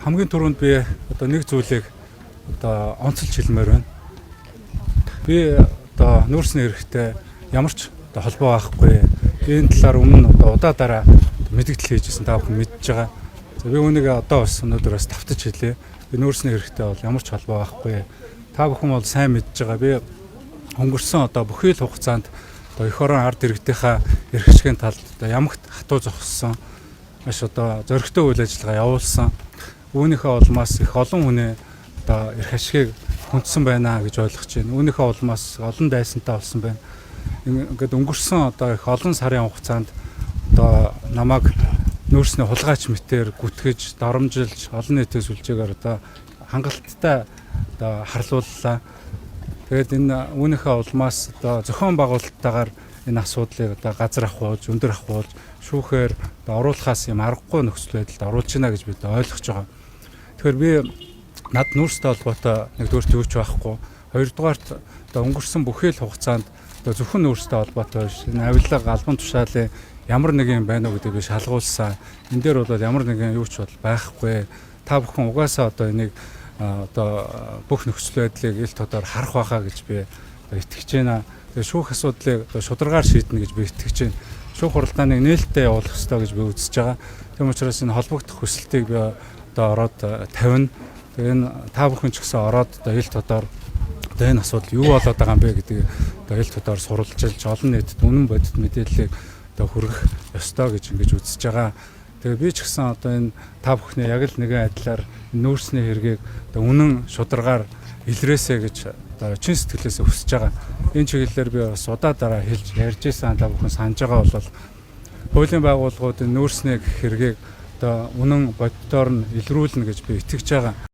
хамгийн түрүүнд би одоо нэг зүйлийг одоо онцолж хэлмээр байна. Би одоо нүүрсний хэрэгтэй ямар ч одоо холбоо байхгүй. Энэ талаар өмнө одоо удаа мэдгдэл хийжсэн та бүхэн мэдж байгаа. За би үүнийг одоо бас өнөөдөр бас давтаж хэлье. Би нүүрсний хэрэгтэй бол ямар ч холбоо байхгүй. Та бүхэн бол сайн мэдж байгаа. Би өнгөрсөн одоо бүхий л хугацаанд одоо эх орон ард иргэдийнхаа эрх ашигын талд одоо ямагт хатуу зогссон. Маш одоо зоригтой үйл ажиллагаа явуулсан. Үүнийхээ улмаас их олон хүний одоо эрх ашигыг хүндсэн байна гэж ойлгож байна. Үүнийхээ улмаас олон дайсантай болсон байна. Ингээд өнгөрсөн одоо их олон сарын хугацаанд одоо намайг нүүрсний хулгайч мэтээр гүтгэж, доромжилж, олон нийтээс үлжээгээр одоо хангалттай одоо харлууллаа. Тэгээд энэ үүнийхээ улмаас одоо зохион байгуулалттайгаар энэ асуудлыг одоо газар ахуулж, өндөр ахуулж, шүүхээр одоо оруулахаас юм аргагүй нөхцөл байдалд оруулж байна гэж бид ойлгож байгаа. Тэгэхээр би над нүүрстэй холбоотой нэгдүгээрт юу ч байхгүй. Хоёрдугаарт одоо өнгөрсөн бүхий л хугацаанд одоо зөвхөн нүүрстэй холбоотой биш. Энэ авилга, албан тушаалын ямар нэг юм байна уу гэдэг би шалгуулсан. Энэ дээр бол ямар нэгэн юу ч бол байхгүй. Та бүхэн угаасаа одоо энийг одоо бүх нөхцөл байдлыг ил тодор харах байхаа гэж би итгэж байна. Тэгээ шүүх асуудлыг одоо шударгаар шийднэ гэж би итгэж байна. Шүүх хуралдааныг нээлттэй явуулах ёстой гэж би үзэж байгаа. Тийм учраас энэ холбогдох хүсэлтийг би одоо ороод тавина. Тэгээ энэ та бүхэн ч гэсэн ороод одоо ил тодор одоо энэ асуудал юу болоод байгаа юм бэ гэдгийг одоо ил тодор сурвалжилж олон нийтэд үнэн бодит мэдээллийг одоо хүргэх ёстой гэж ингэж үзэж байгаа. Тэгээ би ч гэсэн одоо энэ та бүхний яг л нэгэн адилаар нүүрсний хэргийг одоо үнэн шударгаар илрээсэ гэж одоо чин сэтгэлээсээ хүсэж байгаа. Энэ чиглэлээр би бас удаа хэлж ярьж байсан та бүхэн санаж байгаа бол хуулийн байгууллагууд нүүрсний хэргийг одоо үнэн бодитоор нь илрүүлнэ гэж би итгэж байгаа.